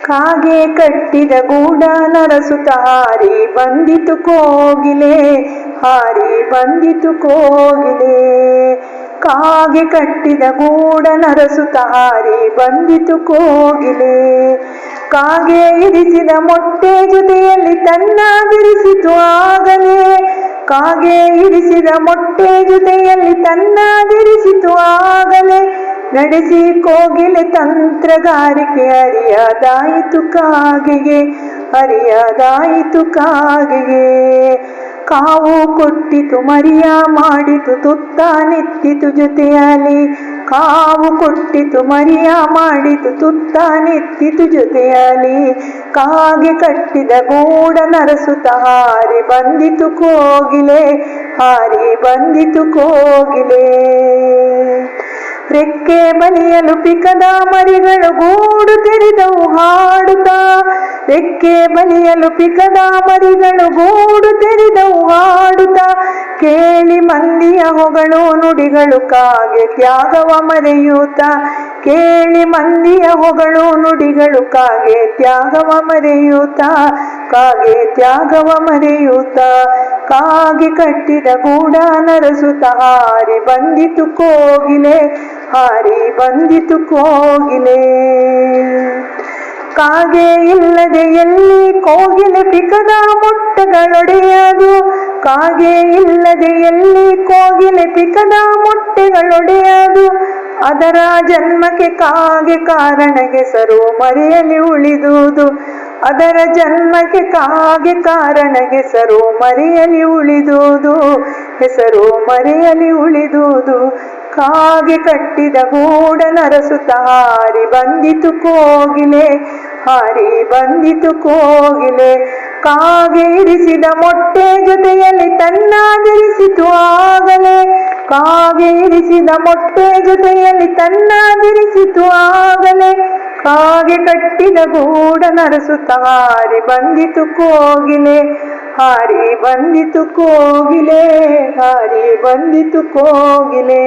ಕಾಗೆ ಕಟ್ಟಿದ ಗೂಡ ನರಸುತ್ತ ಹಾರಿ ಬಂದಿತು ಕೋಗಿಲೆ, ಹಾರಿ ಬಂದಿತು ಕೋಗಿಲೆ. ಕಾಗೆ ಕಟ್ಟಿದ ಗೂಡ ನರಸುತ್ತ ಹಾರಿ ಬಂದಿತು ಕೋಗಿಲೆ. ಕಾಗೆ ಇರಿಸಿದ ಮೊಟ್ಟೆ ಜೊತೆಯಲ್ಲಿ ತನ್ನದಿರಿಸಿತು ಆಗಲೇ, ಕಾಗೆ ಇರಿಸಿದ ಮೊಟ್ಟೆ ಜೊತೆಯಲ್ಲಿ ತನ್ನದಿರಿಸಿತು ಆಗಲೇ. ನಡೆಸಿ ಕೋಗಿಲೆ ತಂತ್ರಗಾರಿಕೆ ಅರಿಯದಾಯಿತು ಕಾಗೆಗೆ, ಅರಿಯದಾಯಿತು ಕಾಗೆಗೆ. ಕಾವು ಕೊಟ್ಟಿತು ಮರಿಯ ಮಾಡಿತು ತುತ್ತ ನೆತ್ತಿತು ಜೊತೆಯಲ್ಲಿ, ಕಾವು ಕೊಟ್ಟಿತು ಮರಿಯ ಮಾಡಿತು ತುತ್ತ ನೆತ್ತಿತು ಜೊತೆಯಲ್ಲಿ. ಕಾಗೆ ಕಟ್ಟಿದ ಗೂಡ ನರಸುತ್ತ ಹಾರಿ ಬಂದಿತು ಕೋಗಿಲೆ, ಹಾರಿ ಬಂದಿತು ಕೋಗಿಲೆ. ರೆಕ್ಕೆ ಬಲಿಯಲು ಪಿಕದ ಮರಿಗಳು ಗೂಡು ತೆರೆದವು ಹಾಡುತ್ತಾ, ರೆಕ್ಕೆ ಬಲಿಯಲು ಪಿಕದ ಮರಿಗಳು ಗೂಡು ತೆರೆದವು ಹಾಡುತ್ತಾ. ಕೇಳಿ ಮಂದಿಯ ಹೊಗಳು ನುಡಿಗಳು ಕಾಗೆ ತ್ಯಾಗವ ಮರೆಯೂತ, ಕೇಳಿ ಮಂದಿಯ ಹೊಗಳು ನುಡಿಗಳು ಕಾಗೆ ತ್ಯಾಗವ ಮರೆಯೂತ, ಕಾಗೆ ತ್ಯಾಗವ ಮರೆಯೂತ. ಕಾಗೆ ಕಟ್ಟಿದ ಗೂಡ ನರಸುತ್ತ ಹಾರಿ ಬಂದಿತು ಕೋಗಿಲೆ, ಹಾರಿ ಬಂದಿತು ಕೋಗಿಲೆ. ಕಾಗೆ ಇಲ್ಲದೆ ಎಲ್ಲಿ ಕೋಗಿಲೆ ಪಿಕದ ಮೊಟ್ಟೆಗಳೊಡೆಯದು, ಕಾಗೆ ಇಲ್ಲದೆ ಎಲ್ಲಿ ಕೋಗಿಲೆ ಪಿಕದ ಮೊಟ್ಟೆಗಳೊಡೆಯದು. ಅದರ ಜನ್ಮಕ್ಕೆ ಕಾಗೆ ಕಾರಣ ಹೆಸರು ಮರೆಯಲಿ ಉಳಿದುದು, ಅದರ ಜನ್ಮಕ್ಕೆ ಕಾಗೆ ಕಾರಣ ಹೆಸರು ಮರೆಯಲಿ ಉಳಿದುದು, ಹೆಸರು ಮರೆಯಲಿ ಉಳಿದುದು. ಕಾಗೆ ಕಟ್ಟಿದ ಗೂಡ ನರಸುತ್ತ ಹಾರಿ ಬಂದಿತು ಕೋಗಿಲೆ, ಹಾರಿ ಬಂದಿತು ಕೋಗಿಲೆ. ಕಾಗೆ ಇರಿಸಿದ ಮೊಟ್ಟೆ ಜೊತೆಯಲ್ಲಿ ತನ್ನದಿರಿಸಿತು ಆಗಲೇ, ಕಾಗೆ ಇರಿಸಿದ ಮೊಟ್ಟೆ ಜೊತೆಯಲ್ಲಿ ತನ್ನದಿರಿಸಿತು ಆಗಲೇ. ಕಾಗೆ ಕಟ್ಟಿದ ಗೂಡ ನರಸುತ್ತ ಹಾರಿ ಬಂದಿತು ಕೋಗಿಲೆ, ಹಾರಿ ಬಂದಿತು ಕೋಗಿಲೆ, ಹಾರಿ ಬಂದಿತು ಕೋಗಿಲೆ.